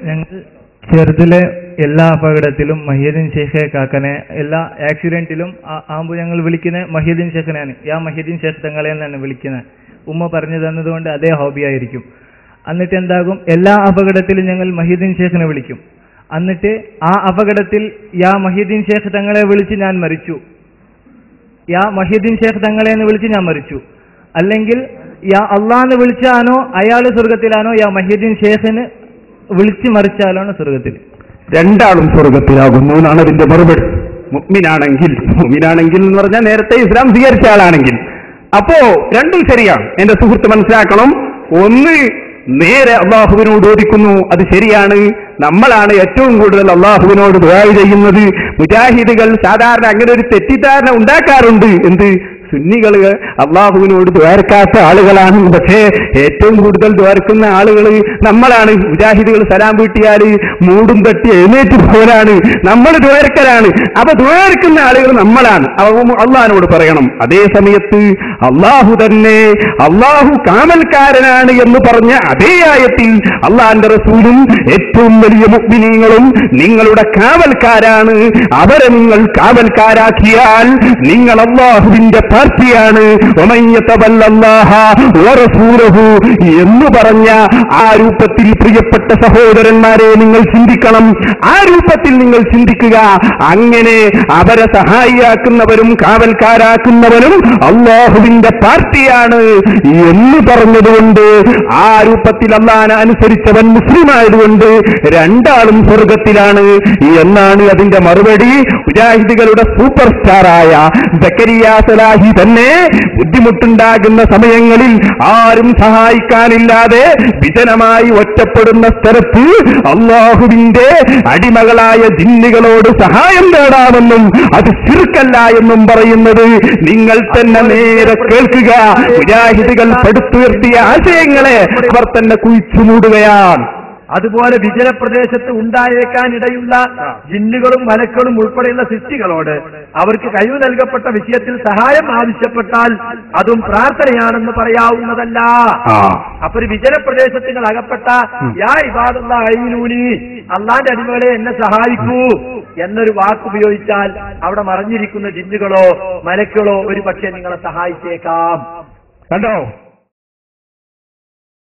ഞങ്ങൾ ചെറുതിലെ എല്ലാ അപകടത്തിലും മഹീദ്ദീൻ ഷേഖെ കാക്കനെ, എല്ലാ ആക്സിഡന്റിലും ആകുമ്പോൾ ഞങ്ങൾ വിളിക്കുന്നത് മഹീദ്ദീൻ ഷേഖിനെയാണ്. മഹീദ്ദീൻ ഷേഖ് തങ്ങളെ എന്നാണ് വിളിക്കുന്നത്. ഉമ്മ പറഞ്ഞു തന്നതുകൊണ്ട് അതേ ഹോബിയായിരിക്കും. എന്നിട്ട് എന്താകും, എല്ലാ അപകടത്തിലും ഞങ്ങൾ മഹീദ്ദീൻ ഷേഖിനെ വിളിക്കും. എന്നിട്ട് ആ അപകടത്തിൽ മഹീദ്ദീൻ ഷേഖ് തങ്ങളെ വിളിച്ച് ഞാൻ മരിച്ചു, മഹീദ്ദീൻ ഷേഖ് തങ്ങളെ എന്ന് വിളിച്ച് ഞാൻ മരിച്ചു. അല്ലെങ്കിൽ അള്ളാന്ന് വിളിച്ചാനോ അയാൾ സ്വർഗത്തിലാണോ, മഹീദ്ദീൻ ഷേഖിന് വിളിച്ച് മറിച്ചാലാണ് സ്വർഗത്തിൽ. രണ്ടാളും സ്വർഗത്തിലാകുന്നു എന്നാണ് അതിന്റെ മറുപടി. മുഅ്മിനാണെങ്കിൽ എന്ന് പറഞ്ഞാൽ നേരത്തെ ഇസ്ലാം സ്വീകരിച്ച ആളാണെങ്കിൽ. അപ്പോ രണ്ടും ശരിയാണ്. എന്റെ സുഹൃത്ത് മനസ്സിലാക്കണം, ഒന്ന് നേരെ അള്ളാഹുവിനോട് ചോദിക്കുന്നു, അത് ശരിയാണ്. നമ്മളാണ് ഏറ്റവും കൂടുതൽ അള്ളാഹുവിനോട് ദുആ ചെയ്യുന്നത്. മുജാഹിദുകൾ സാധാരണ അങ്ങനെ ഒരു തെറ്റിദ്ധാരണ ഉണ്ടാക്കാറുണ്ട്. എന്ത്, സുന്നികള് അള്ളാഹുവിനോട് ദ്വാരക്കാത്ത ആളുകളാണ്. പക്ഷേ ഏറ്റവും കൂടുതൽ ദ്വാരക്കുന്ന ആളുകൾ നമ്മളാണ്. മുജാഹിദുകൾ സലാം വീട്ടിയാൽ മൂടും തട്ടി എഴുന്നേറ്റ് പോലാണ്. നമ്മൾ ദ്വാരക്കലാണ്. അപ്പൊ ദ്വാരക്കുന്ന ആളുകൾ നമ്മളാണ്. അള്ളാഹിനോട് പറയണം. അതേ സമയത്ത് അള്ളാഹു തന്നെ അള്ളാഹു കാവൽക്കാരനാണ് എന്ന് പറഞ്ഞ അതേ ആയത്തിൽ അള്ളാഹിന്റെ റസൂലും ഏറ്റവും വലിയ മുഅ്മിനീങ്ങളും നിങ്ങളുടെ കാവൽക്കാരാണ്. അവരെ നിങ്ങൾ കാവൽക്കാരാക്കിയാൽ നിങ്ങൾ അള്ളാഹുവിന്റെ പാർട്ടിയാണ്. എന്ന് പറഞ്ഞ ആ രൂപത്തിൽ പ്രിയപ്പെട്ട സഹോദരന്മാരെ നിങ്ങൾ ചിന്തിക്കണം. ആ രൂപത്തിൽ നിങ്ങൾ ചിന്തിക്കുക. അങ്ങനെ അവരെ സഹായിയാക്കുന്നവരും കാവൽക്കാരാക്കുന്നവരും അള്ളാഹുവിന്റെ പാർട്ടിയാണ് എന്ന് പറഞ്ഞതുകൊണ്ട് ആ രൂപത്തിൽ അള്ളാഹനെ അനുസരിച്ചവൻ മുസ്ലിം ആയതുകൊണ്ട് രണ്ടാളും സ്വർഗത്തിലാണ് എന്നാണ് അതിന്റെ മറുപടി. മുജാഹിദുകളുടെ സൂപ്പർ സ്റ്റാറായ സക്കരിയ സലാഹി തന്നെ ബുദ്ധിമുട്ടുണ്ടാകുന്ന സമയങ്ങളിൽ ആരും സഹായിക്കാനില്ലാതെ വിജനമായി ഒറ്റപ്പെടുന്ന സ്ഥലത്ത് അള്ളാഹുവിന്റെ അടിമകളായ ജിന്നുകളോട് സഹായം നേടാമെന്നും അത് ശിർക്കല്ല എന്നും പറയുന്നത് നിങ്ങൾ തന്നെ നേരെ കേൾക്കുക. മുജാഹിദുകൾ പടുത്തുയർത്തിയ ആശയങ്ങളെ അവർ തന്നെ കുഴിച്ചു മൂടുകയാണ്. അതുപോലെ വിജനപ്രദേശത്ത് ഉണ്ടായേക്കാനിടയുള്ള ജിന്നുകളും മലക്കളും ഉൾപ്പെടെയുള്ള സൃഷ്ടികളോട് അവർക്ക് കഴിവ് നൽകപ്പെട്ട വിഷയത്തിൽ സഹായം ആവശ്യപ്പെട്ടാൽ അതും പ്രാർത്ഥനയാണെന്ന് പറയാവുന്നതല്ല. അപ്പൊ ഒരു വിജനപ്രദേശത്ത് നിങ്ങൾ അകപ്പെട്ട അള്ളാന്റെ അടിമകളെ എന്നെ സഹായിക്കൂ എന്നൊരു വാക്കുപയോഗിച്ചാൽ അവിടെ മറഞ്ഞിരിക്കുന്ന ജിന്നുകളോ മലക്കളോ ഒരു പക്ഷേ നിങ്ങളെ സഹായിച്ചേക്കാം. കണ്ടോ?